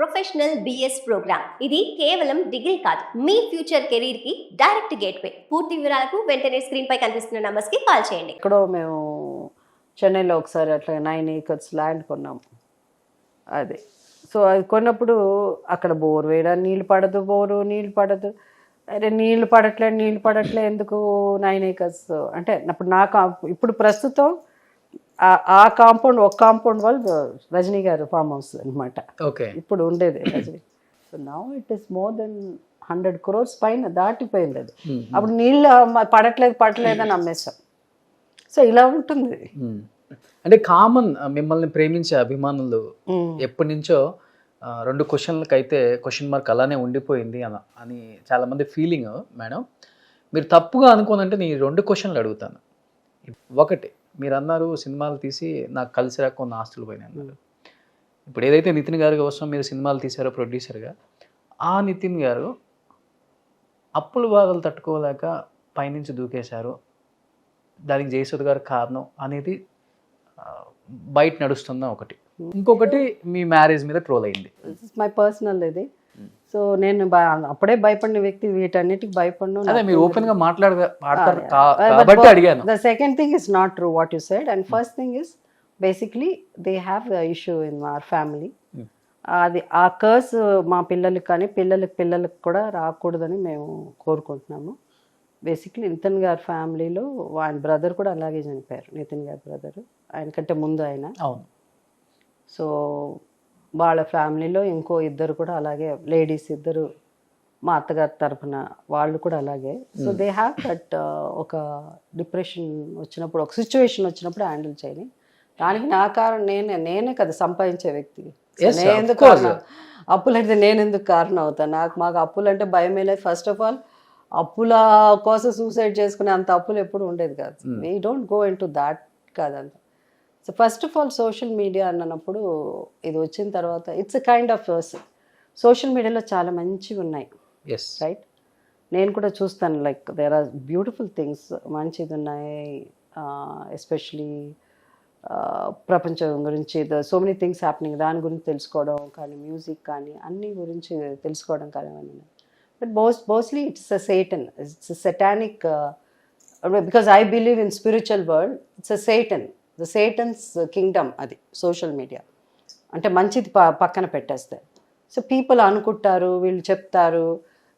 Professional BS programme. ఇది కేవలం degree కాదు, మీ ఫ్యూచర్ కెరీర్ కి డైరెక్ట్ గేట్వే. పూర్తి వివరాలకు వెంటనే స్క్రీన్ పై కనిపిస్తున్న నంబర్స్ కి కాల్ చేయండి. ఎక్కడో మేము చెన్నైలో ఒకసారి అట్లా 9 acres ల్యాండ్ కొన్నాము. అది సో అది కొన్నప్పుడు అక్కడ బోర్ వేయడానికి నీళ్ళు పడదు. అరే నీళ్ళు పడట్లే ఎందుకు 9 acres అంటే అప్పుడు ఇప్పుడు ప్రస్తుతం ఆ కాంపౌండ్ ఒక కాంపౌండ్ వాళ్ళు రజనీ గారు ఫామ్ హౌస్ అనమాట. ఓకే, ఇప్పుడు ఉండేది Rajini. So now it is more than 100 crores పైన దాటిపోయింది అది. అప్పుడు నీళ్ళు పడట్లేదు అని అమ్మేస్తాం. సో ఇలా ఉంటుంది. అంటే కామన్ మిమ్మల్ని ప్రేమించే అభిమానులు ఎప్పటి నుంచో 2 క్వశ్చన్లకు అయితే క్వశ్చన్ మార్క్ అలానే ఉండిపోయింది అని చాలా మంది ఫీలింగ్. మేడం, మీరు తప్పుగా అనుకోనంటే నేను 2 క్వశ్చన్లు అడుగుతాను. ఒకటి, మీరు అన్నారు సినిమాలు తీసి నాకు కలిసి రాక కొన్ని ఆస్తులు పోయినాయి అన్నారు. ఇప్పుడు ఏదైతే నితిన్ గారి కోసం మీరు సినిమాలు తీశారో ప్రొడ్యూసర్గా, ఆ నితిన్ గారు అప్పుల బాధలు తట్టుకోలేక పైనుంచి దూకేశారు, దానికి జయసుధ గారు కారణం అనేది బయట నడుస్తున్న ఒకటి. ఇంకొకటి మీ మ్యారేజ్ మీద ట్రోల్ అయింది. మై పర్సనల్ ఇది. సో నేను అప్పుడే భయపడిన వ్యక్తి, వీటన్నిటికి భయపడను. అదే మీరు ఓపెన్ గా మాట్లాడతారు కాబట్టి అడిగాను. The second thing is not true what you said, and first thing is basically they have issue in our family. అది ఆ కర్స్ మా పిల్లలకి కానీ పిల్లలకి కూడా రాకూడదని మేము కోరుకుంటున్నాము. బేసిక్లీ నితిన్ గారి ఫ్యామిలీలో ఆయన బ్రదర్ కూడా అలాగే చనిపోయారు. నితిన్ గారి బ్రదర్ ఆయనకంటే ముందు ఆయన. అవును. సో వాళ్ళ ఫ్యామిలీలో ఇంకో ఇద్దరు కూడా అలాగే, లేడీస్ ఇద్దరు మా అత్తగారి తరఫున వాళ్ళు కూడా అలాగే. సో దే హ్యావ్ దట్ ఒక డిప్రెషన్ వచ్చినప్పుడు, ఒక సిచ్యువేషన్ వచ్చినప్పుడు హ్యాండిల్ చేయని. దానికి నా కారణం నేనే కదా సంపాదించే వ్యక్తి. నేను ఎందుకు అప్పులంటే నేను ఎందుకు కారణం అవుతాను? మాకు అప్పులు అంటే భయమే లేదు. ఫస్ట్ ఆఫ్ ఆల్ అప్పుల కోసం సూసైడ్ చేసుకునే అంత అప్పులు ఎప్పుడు ఉండేది కాదు. We don't go into that కాదంత. So first of all social media అన్నప్పుడు ఇది వచ్చిన తర్వాత it's a kind of social మీడియాలో చాలా మంచివి ఉన్నాయి, రైట్? నేను కూడా చూస్తాను, like there are beautiful things, మంచిది ఉన్నాయి. ఎస్పెషలీ ప్రపంచం గురించి సో మెనీ థింగ్స్ హ్యాపెనింగ్, దాని గురించి తెలుసుకోవడం కానీ, మ్యూజిక్ కానీ, అన్ని గురించి తెలుసుకోవడం కానీ అవన్నీ. But mostly it's a Satan, it's a సెటానిక్, because I believe in spiritual world. It's a Satan, the Satan's Kingdom అది సోషల్ మీడియా. అంటే మంచిది పక్కన పెట్టేస్తాయి. సో పీపుల్ అనుకుంటారు, వీళ్ళు చెప్తారు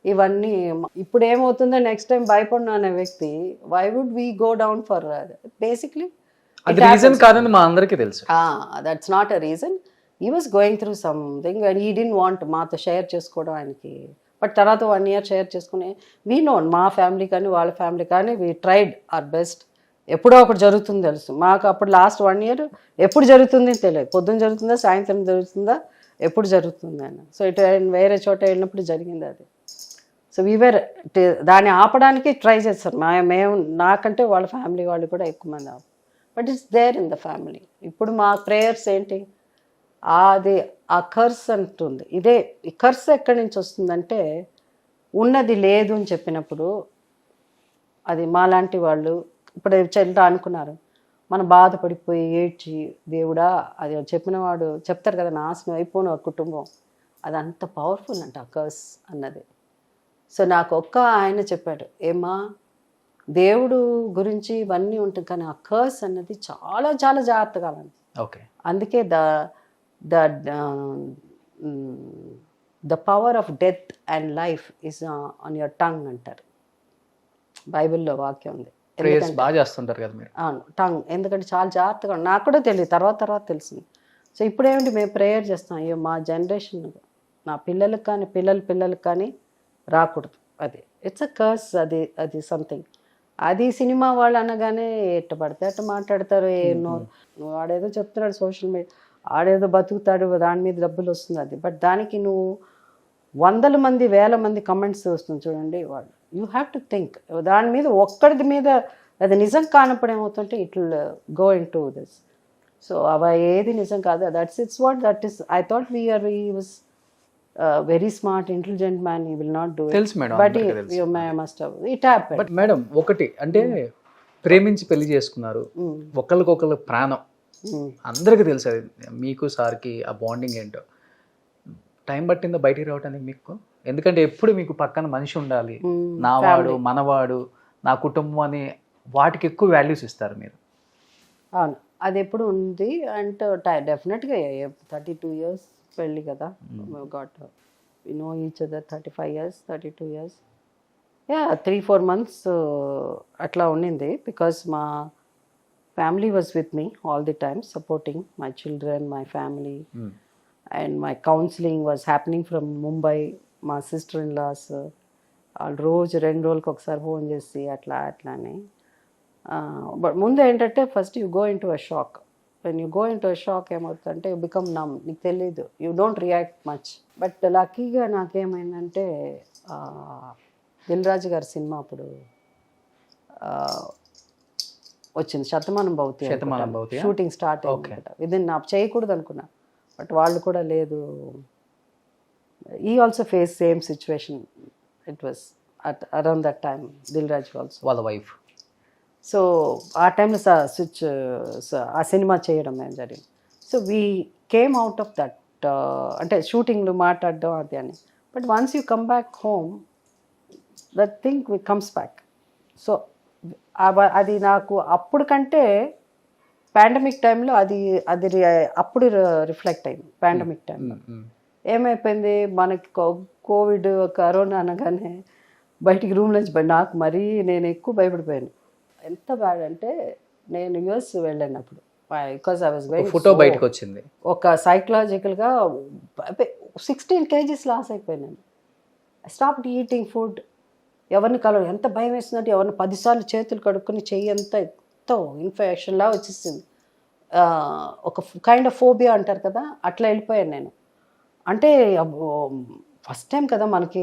ఇవన్నీ. ఇప్పుడు ఏమవుతుందో నెక్స్ట్ టైం భయపడిన అనే వ్యక్తి, why would we go down for basically అది రీజన్ కాదని మా అందరికీ తెలుసు. That's not a reason. He was going through something and he didn't want మాతో షేర్ చేసుకోవడం ఆయనకి. బట్ తర్వాత 1 year షేర్ చేసుకుని వీ నోన్, మా ఫ్యామిలీ కానీ వాళ్ళ ఫ్యామిలీ కానీ వీ ట్రైడ్ అవర్ బెస్ట్. ఎప్పుడో ఒకటి జరుగుతుంది తెలుసు మాకు. అప్పుడు లాస్ట్ 1 year ఎప్పుడు జరుగుతుంది తెలియదు. పొద్దున్న జరుగుతుందా, సాయంత్రం జరుగుతుందా, ఎప్పుడు జరుగుతుంది అని. సో ఇటు వేరే చోట వెళ్ళినప్పుడు జరిగింది అది. సో వీవర్ దాన్ని ఆపడానికి ట్రై చేస్తారు. మేము నాకంటే వాళ్ళ ఫ్యామిలీ వాళ్ళు కూడా ఎక్కువ మంది. But it's there in the family. ఇప్పుడు మా ప్రేయర్స్ ఏంటి, అది ఆ కర్స్ అంటుంది. ఇదే ఈ కర్స్ ఎక్కడి నుంచి వస్తుందంటే, ఉన్నది లేదు అని చెప్పినప్పుడు అది మాలాంటి వాళ్ళు ఇప్పుడు చెల్లా అనుకున్నారు, మనం బాధపడిపోయి ఏడ్చి దేవుడా అది చెప్పినవాడు చెప్తారు కదా, నాశనం అయిపోను ఆ కుటుంబం. అది అంత పవర్ఫుల్ అంట ఆ కర్స్ అన్నది. సో నాకు ఆయన చెప్పాడు, ఏమా దేవుడు గురించి ఇవన్నీ ఉంటుంది కానీ ఆ కర్స్ అన్నది చాలా చాలా జాగ్రత్తగా అన్నది. ఓకే, అందుకే the power of death and life is on your tongue అంటారు. బైబిల్లో వాక్యం ఉంది. బాగా చేస్తుంటారు కదా మీరు. అవును, టంగ్. ఎందుకంటే చాలా జాగ్రత్తగా, నాకు కూడా తెలియదు, తర్వాత తెలిసింది. సో ఇప్పుడేమిటి మేము ప్రేయర్ చేస్తాం, అయ్యో మా జనరేషన్, నా పిల్లలకు కానీ పిల్లలకి కానీ రాకూడదు. అది ఇట్స్ అ కర్స్. అది సంథింగ్. అది సినిమా వాళ్ళు అనగానే ఎట్ట పడితే అట్ట మాట్లాడతారు. నువ్వు ఆడేదో చెప్తున్నాడు సోషల్ మీడియా, ఆడేదో బతుకుతాడు, దాని మీద డబ్బులు వస్తుంది అది. బట్ దానికి నువ్వు 100 మంది 1000 మంది కమెంట్స్ వస్తుంది చూడండి, వాళ్ళు యూ హ్యావ్ టు థింక్. దాని మీద ఒక్కడి మీద అది నిజం కానప్పుడు ఏమవుతుంటే it will go into this. So అవి ఏది నిజం కాదు. It's what that is. I thought we was very smart intelligent man. He will not do it. తెలుసు madam, but you must have it happened. But madam ఒకటి అంటే, ప్రేమించి పెళ్లి చేసుకున్నారు, ఒకరికొకరు ప్రాణం, అందరికీ తెలుసు అది. మీకు సార్కి ఆ బాండింగ్ ఏంటో. టైం పట్టిందా బయటికి రావడానికి మీకు? ఎందుకంటే ఎప్పుడు మీకు పక్కన మనిషి ఉండాలి, నావాడు family. మనవాడు నా కుటుంబం అని వాటికి ఎక్కువ వాల్యూస్ ఇస్తారు మీరు. అవును, అది ఎప్పుడు ఉంది. అండ్ డెఫినెట్గా 32 ఇయర్స్ పెళ్ళి కదా, got we know each other 35 years 32 years. 3-4 months అట్లా ఉండింది. బికాస్ మా family was with me all the time, supporting my children, my family. And my counselling was happening from Mumbai. మా సిస్టర్ ఇన్ లాస్ వాళ్ళు రోజు 2 రోజులకి ఒకసారి ఫోన్ చేసి అట్లానే. బట్ ముందు ఏంటంటే first you go in to a shock. When you go in to a shock ఏమవుతుందంటే యూ బికమ్ నమ్, నీకు తెలీదు, you don't react much. But లక్కీగా నాకేమైందంటే దిల్ రాజు గారి సినిమా అప్పుడు వచ్చింది, శతమానం భవతి. శతమానం భవతి షూటింగ్ స్టార్ట్ అయింది. విదిన్ నా చేయకూడదు అనుకున్నా, బట్ వాళ్ళు కూడా లేదు. ఈ also face same situation. It was around that time Dil Raju also, వాళ్ళ వైఫ్. సో ఆ టైంలో ఆ సినిమా చేయడం ఏం జరిగింది. So we came out of that, అంటే షూటింగ్లు మాట్లాడడం అది అని. But once you come back home that thing comes back. So అది నాకు అప్పుడు కంటే పాండమిక్ టైంలో అది అప్పుడు రిఫ్లెక్ట్ అయింది. పాండమిక్ టైంలో ఏమైపోయింది, మనకి కోవిడ్ కరోనా అనగానే బయటికి రూమ్ నుంచి నాకు మరీ నేను ఎక్కువ భయపడిపోయాను. ఎంత బ్యాడ్ అంటే నేను యూఎస్ వెళ్ళాను అప్పుడు, because I was very photo బయటకు వచ్చింది. ఒక సైకలాజికల్గా 16 kgs లాస్ అయిపోయాను. I stopped eating food. ఎవరిని కలవ ఎంత భయం వేస్తుందంటే ఎవరిని 10 సార్లు చేతులు కడుక్కొని చెయ్యి అంతా ఎంతో ఇన్ఫెక్షన్లా వచ్చేసింది. ఒక కైండ్ ఆఫ్ ఫోబియా అంటారు కదా, అట్లా వెళ్ళిపోయాను నేను. అంటే ఫస్ట్ టైం కదా మనకి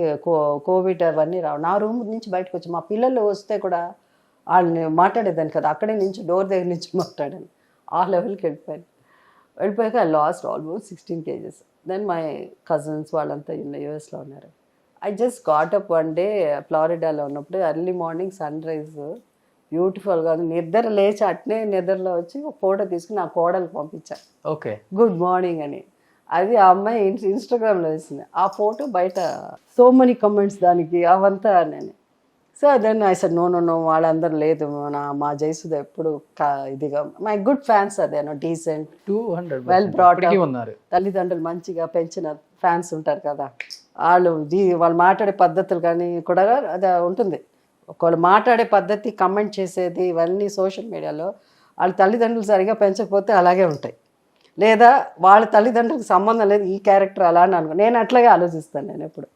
కోవిడ్ అవన్నీ రావు. నా రూమ్ నుంచి బయటకు వచ్చి మా పిల్లలు వస్తే కూడా వాళ్ళని మాట్లాడేదాన్ని కదా, అక్కడే నుంచి డోర్ దగ్గర నుంచి మాట్లాడాను. ఆ లెవెల్కి వెళ్ళిపోయాక I lost almost 16 kgs. Then my cousins వాళ్ళంతా యూఎస్లో ఉన్నారు. I just got up one day ఫ్లారిడాలో ఉన్నప్పుడు ఎర్లీ మార్నింగ్ సన్ రైజ్ బ్యూటిఫుల్గా నిద్ర లేచి అట్నే నిద్రలో వచ్చి ఒక ఫోటో తీసుకుని నా కోడలకు పంపించాను, ఓకే గుడ్ మార్నింగ్ అని. అది ఆ అమ్మాయి ఇన్స్టాగ్రామ్లో వేసింది. ఆ ఫోటో బయట సో మెనీ కమెంట్స్ దానికి అవంతా నేను. So then I said no వాళ్ళందరూ లేదు, మా జయసుధ ఎప్పుడు ఇదిగా మై గుడ్ ఫ్యాన్స్ అదేనో డీసెంట్ 200 వెల్ బ్రాట్ ఉన్నారు. తల్లిదండ్రులు మంచిగా పెంచిన ఫ్యాన్స్ ఉంటారు కదా, వాళ్ళు మాట్లాడే పద్ధతులు కానీ కూడా అది ఉంటుంది. ఒకళ్ళు మాట్లాడే పద్ధతి, కమెంట్ చేసేది, ఇవన్నీ సోషల్ మీడియాలో వాళ్ళ తల్లిదండ్రులు సరిగా పెంచకపోతే అలాగే ఉంటాయి. లేదా వాళ్ళ తల్లిదండ్రులకు సంబంధం లేదు, ఈ క్యారెక్టర్ అలా అని అనుకో. నేను అట్లాగే ఆలోచిస్తాను నేను ఎప్పుడు.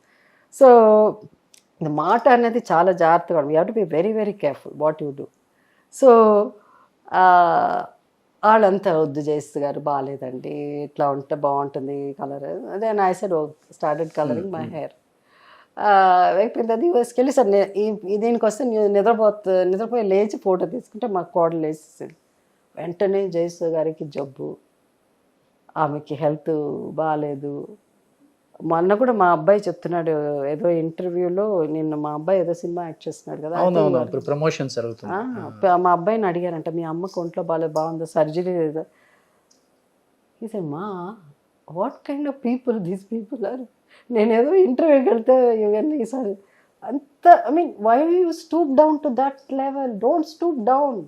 సో మాట అనేది చాలా జాగ్రత్తగా, you have to be very very careful what you do. So వాళ్ళంతా వద్దు జయస్తు గారు బాగాలేదండి, ఇట్లా ఉంటే బాగుంటుంది కలర్. అదే I said started colouring my hair. అయిపోయింది. అది యూఎస్కి వెళ్ళి సార్ దీనికి వస్తే నిద్రపోయి లేచి ఫోటో తీసుకుంటే మా కోడలు లేచేసింది. వెంటనే జయస్తు గారికి జబ్బు, ఆమెకి హెల్త్ బాగాలేదు. మొన్న కూడా మా అబ్బాయి చెప్తున్నాడు ఏదో ఇంటర్వ్యూలో, నిన్న మా అబ్బాయి ఏదో సినిమా యాక్ట్ చేస్తున్నాడు కదా, ప్రమోషన్స్ జరుగుతుంది. మా అబ్బాయిని అడిగారంట, మీ అమ్మకు ఒంట్లో బాగుందో, సర్జరీ లేదా? ఇది మా what kind of people these people are. నేనేదో ఇంటర్వ్యూకి వెళ్తే ఇవన్నీ సార్ అంత, I mean why you stoop down to that level? Don't stoop down,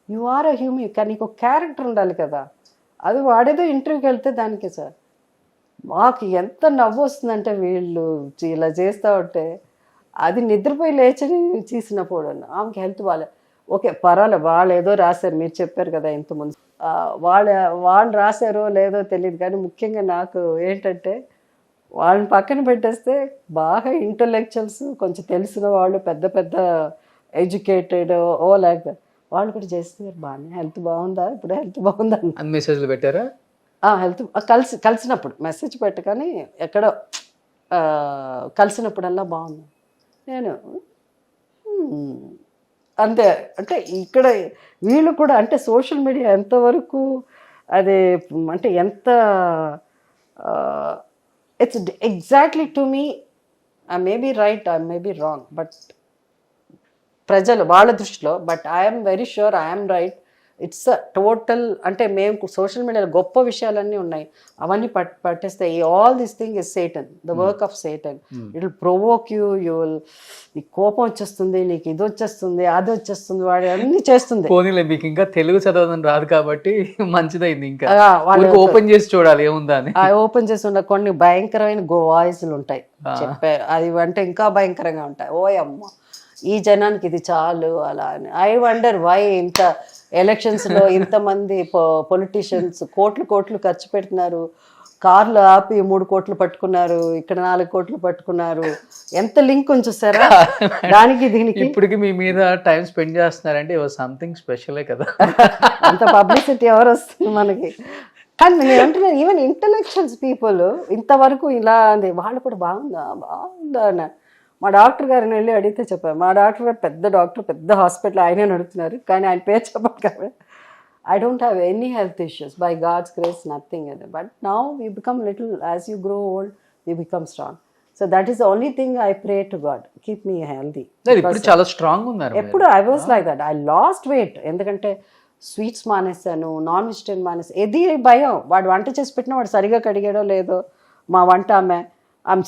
you are a human. కానీ నీకు ఒక క్యారెక్టర్ ఉండాలి కదా. అది వాడేదో ఇంటర్వ్యూకి వెళ్తే దానికే సార్. మాకు ఎంత నవ్వు వస్తుందంటే వీళ్ళు ఇలా చేస్తూ ఉంటే, అది నిద్రపోయి లేచని తీసినప్పుడు ఆమెకి హెల్త్ బాగాలేదు. ఓకే పర్వాలేదు, వాళ్ళు ఏదో రాశారు, మీరు చెప్పారు కదా ఇంతకుముందు, వాళ్ళు రాశారో లేదో తెలియదు. కానీ ముఖ్యంగా నాకు ఏంటంటే వాళ్ళని పక్కన పెట్టేస్తే బాగా ఇంటలెక్చువల్స్, కొంచెం తెలిసిన వాళ్ళు, పెద్ద పెద్ద ఎడ్యుకేటెడ్ లేక వాళ్ళు కూడా చేస్తున్నారు. బాగానే హెల్త్ బాగుందా, ఇప్పుడు హెల్త్ బాగుందా అని మెసేజ్లు పెట్టారా? హెల్త్ కలిసినప్పుడు మెసేజ్ పెట్టగానే ఎక్కడో కలిసినప్పుడల్లా బాగుంది. నేను అంతే. అంటే ఇక్కడ వీళ్ళు కూడా అంటే సోషల్ మీడియా ఎంతవరకు అది అంటే ఎంత it's exactly to me, I may be right, I may be wrong, but ప్రజలు వాళ్ళ దృష్టిలో, but I'm very sure I'm right. It's total, అంటే మేము సోషల్ మీడియాలో గొప్ప విషయాలన్నీ ఉన్నాయి, అవన్నీ పట్టేస్తే all this thing is Satan, the work of Satan. It will provoke you, నీకు కోపం వచ్చేస్తుంది, నీకు ఇది వచ్చేస్తుంది, అది వచ్చేస్తుంది, వాడు అన్ని చేస్తుంది. పోనీలే, మీకు ఇంకా తెలుగు చదవడం రాదు కాబట్టి మంచిదైంది. ఇంకా వాళ్ళు ఓపెన్ చేసి చూడాలి ఏముందా అని. ఓపెన్ చేసి ఉన్న కొన్ని భయంకరమైన వాయిస్లు ఉంటాయి చెప్పే, అది అంటే ఇంకా భయంకరంగా ఉంటాయి. ఓ అమ్మ, ఈ జనానికి ఇది చాలు అలా అని. ఐ వండర్ వై ఇంత ఎలక్షన్స్ లో ఇంతమంది పొలిటీషియన్స్ కోట్లు ఖర్చు పెట్టినారు, కార్లు ఆపి 3 కోట్లు పట్టుకున్నారు, ఇక్కడ 4 కోట్లు పట్టుకున్నారు. ఎంత లింక్ ఉంచుతారా దానికి దీనికి? ఇప్పటికి మీ మీద టైం స్పెండ్ చేస్తున్నారంటే సంథింగ్ స్పెషలే కదా. అంత పబ్లిసిటీ ఎవరు వస్తుంది మనకి? కానీ నేను అంటున్నాను, ఈవెన్ ఇంటలెక్చువల్స్ పీపుల్ ఇంతవరకు ఇలా అంది, వాళ్ళు కూడా బాగుందా అన్న. మా డాక్టర్ గారిని వెళ్ళి అడిగితే చెప్పారు, మా డాక్టర్ గారు పెద్ద డాక్టర్, పెద్ద హాస్పిటల్, ఆయనే నడుపుతున్నారు, కానీ ఆయన పేరు చెప్పారు కాబట్టి I don't have any health issues. By God's grace, nothing. But now we become little, as you grow old, we become strong. So that is the only thing I pray to God. Keep me healthy. ఇప్పుడు చాలా strong ఉన్నారు. ఎప్పుడు I was like that. I lost weight. ఎందుకంటే sweets మానేసాను, non vegetarian మానేసాను. ఏది భయం, వాడు వంట చేసి పెట్టినా వాడు సరిగా కడిగాడో లేదో, మా వంట ఆమె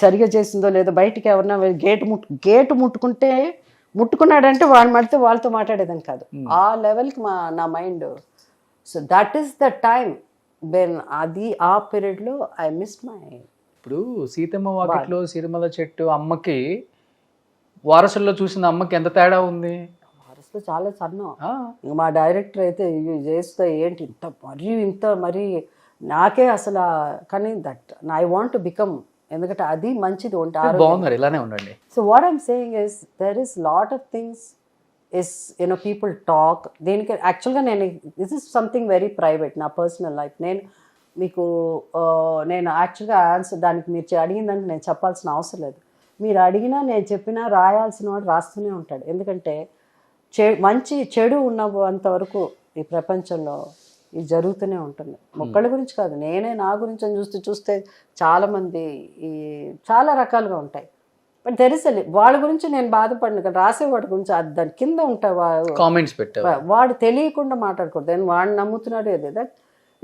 సరిగా చేసిందో లేదో, బయటికి ఎవరన్నా గేటు ముట్టుకున్నాడంటే వాడు మడితే వాళ్ళతో మాట్లాడేదాన్ని కాదు. ఆ లెవెల్కి నా mind. So that is the time when అది ఆ పీరియడ్లో ఐ మిస్డ్ మై. ఇప్పుడు సీతమ్మ వాకిట్లో సిరిమల చెట్టు అమ్మకి వారసుల్లో చూసిన అమ్మకి ఎంత తేడా ఉంది? వారసులో చాలా సన్నం. ఇంకా మా డైరెక్టర్ అయితే చేస్తే ఏంటి ఇంత మరీ నాకే అసలు. కానీ that I want to become, ఎందుకంటే అది మంచిది ఉంటారు. బాగున్నారు, ఇలానే ఉండండి. So what I'm saying is there is lot of things is people talk. దీనికి యాక్చువల్గా this is something very private, నా పర్సనల్ లైఫ్. నేను యాక్చువల్గా ఆన్సర్ దానికి మీరు అడిగిందంటే నేను చెప్పాల్సిన అవసరం లేదు. మీరు అడిగినా నేను చెప్పినా రాయాల్సిన వాడు రాస్తూనే ఉంటాడు. ఎందుకంటే మంచి చెడు ఉన్నంతవరకు ఈ ప్రపంచంలో ఇది జరుగుతూనే ఉంటుంది. మొక్కల గురించి కాదు, నా గురించి అని చూస్తే చాలామంది చాలా రకాలుగా ఉంటాయి. బట్ దెర్ ఇస్ వాళ్ళ గురించి నేను బాధపడిన కదా, రాసేవాడి గురించి దాని కింద ఉంటాయి కామెంట్స్ పెట్టారు, వాడు తెలియకుండా మాట్లాడకూడదు. నేను వాడిని నమ్ముతున్నాడు ఏదే that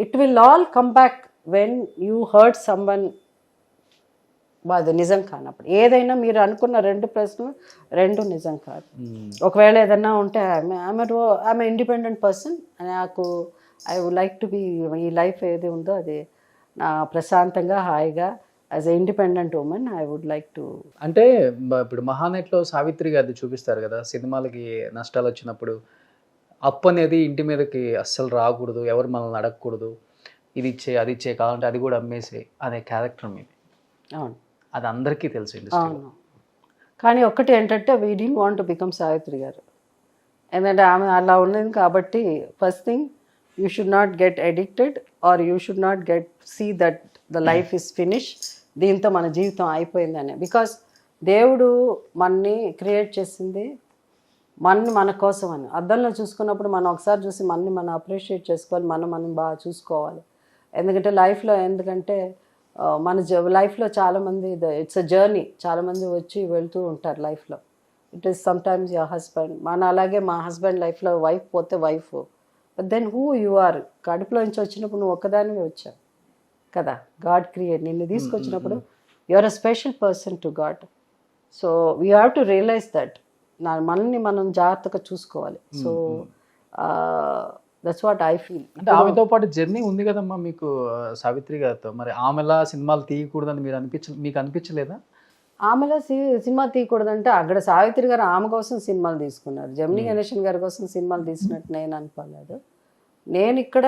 it will all come back when you hurt someone. అది నిజం కానప్పుడు ఏదైనా మీరు అనుకున్న 2 ప్రశ్నలు 2 నిజం కాదు. ఒకవేళ ఏదన్నా ఉంటే ఐఎమ్ ఇండిపెండెంట్ పర్సన్, నాకు I would like to be, ఈ లైఫ్ ఏది ఉందో అది నా ప్రశాంతంగా హాయిగా as a independent women I would like to. అంటే ఇప్పుడు మహానటిలో సావిత్రి గారిది చూపిస్తారు కదా, సినిమాలకి నష్టాలు వచ్చినప్పుడు అప్పు అనేది ఇంటి మీదకి అస్సలు రాకూడదు, ఎవరు మనల్ని అడగకూడదు, ఇది ఇచ్చే అది ఇచ్చే, కావాలంటే అది కూడా అమ్మేసే అనే క్యారెక్టర్ మీది. అవును, అది అందరికీ తెలుసు. అవును, కానీ ఒక్కటి ఏంటంటే we did want to become Savitri garu. ఎందుకంటే ఆమె అలా ఉన్నది కాబట్టి first thing you should not get addicted or you should not see that the life is finish, దీంతో మన జీవితం అయిపోయిందని. బికాస్ దేవుడు మనని క్రియేట్ చేసింది మన కోసం అని. అద్దంలో చూసుకున్నప్పుడు మనం ఒకసారి చూసి మనం అప్రిషియేట్ చేసుకోవాలి, మనం బాగా చూసుకోవాలి. ఎందుకంటే లైఫ్లో మన లైఫ్లో చాలామంది ఇట్స్ అ జర్నీ, చాలామంది వచ్చి వెళ్తూ ఉంటారు లైఫ్లో. It is sometimes your husband, అలాగే మా హస్బెండ్ లైఫ్లో వైఫ్ పోతే wife, but then who you are. కడుపులో నుంచి వచ్చినప్పుడు నువ్వు ఒక్కదానివే వచ్చావు కదా, గాడ్ క్రియేట్ నిన్ను తీసుకొచ్చినప్పుడు you are a special person to God. So we have to realise that మనల్ని మనం జాగ్రత్తగా చూసుకోవాలి. So that's what I feel. అంటే ఆమెతో పాటు జర్నీ ఉంది కదమ్మా మీకు సావిత్రి గారితో, మరి ఆమెలా సినిమాలు తీయకూడదని మీకు అనిపించలేదా? ఆమెలో సినిమా తీయకూడదంటే అక్కడ సావిత్రి గారు ఆమె కోసం సినిమాలు తీసుకున్నారు, జమినీ గణేషన్ గారి కోసం సినిమాలు తీసినట్టు నేను అనుకోలేదు. నేను ఇక్కడ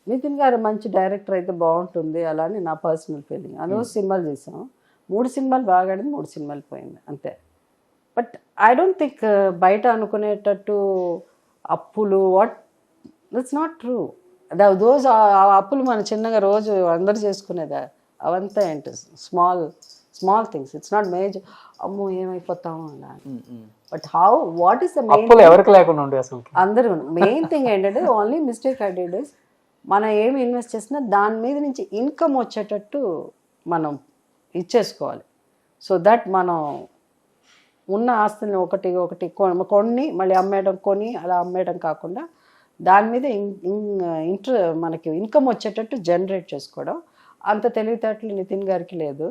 నితిన్ గారు మంచి డైరెక్టర్ అయితే బాగుంటుంది అలా అని నా పర్సనల్ ఫీలింగ్. అందులో సినిమాలు చేసాం, 3 సినిమాలు బాగా ఆడింది, 3 సినిమాలు పోయింది అంతే. బట్ ఐ డోంట్ థింక్ బయట అనుకునేటట్టు అప్పులు దట్స్ నాట్ ట్రూ. దోస్ అప్పులు మన చిన్నగా రోజు అందరు చేసుకునేదా, అవంతా ఏంటి small things, it's not major. అమ్మో ఏమైపోతాము అలా. But what is the main, ఎవరికి లేకుండా ఉండే అసలు అందరూ మెయిన్ థింగ్ ఏంటంటే only mistake I did is మనం ఏమి ఇన్వెస్ట్ చేసినా దాని మీద నుంచి ఇన్కమ్ వచ్చేటట్టు మనం ఇచ్చేసుకోవాలి. సో దట్ మనం ఉన్న ఆస్తిని ఒకటి ఒకటి కొన్ని మళ్ళీ అమ్మేయడం, కొని అలా అమ్మేయడం కాకుండా దాని మీద మనకి ఇన్కమ్ వచ్చేటట్టు జనరేట్ చేసుకోవడం అంత తెలివితేటలు నితిన్ గారికి లేదు.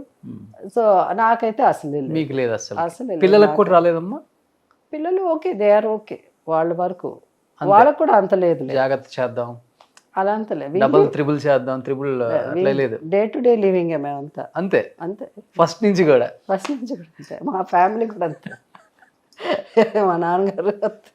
సో నాకైతే అసలు లేదు. మీకు లేదు అసలు? అసలు లేదు. పిల్లలకు కూడా రాలేదమ్మా? పిల్లలు ఓకే, దే ఆర్ ఓకే వాళ్ళ వరకు, వాళ్ళకు కూడా అంత లేదు. జాగ్రత్త చేద్దాం, అలా అంత లేదు, డబుల్ త్రిబుల్ చేద్దాం, త్రిబుల్ అట్లా లేదు. డే టు డే లివింగ్ మేమంతా అంతే అంతే ఫస్ట్ నుంచి కూడా. ఫస్ట్ నుంచి కూడా అంతే, మా ఫ్యామిలీ కూడా అంతే, మా నాన్నగారు అంతే.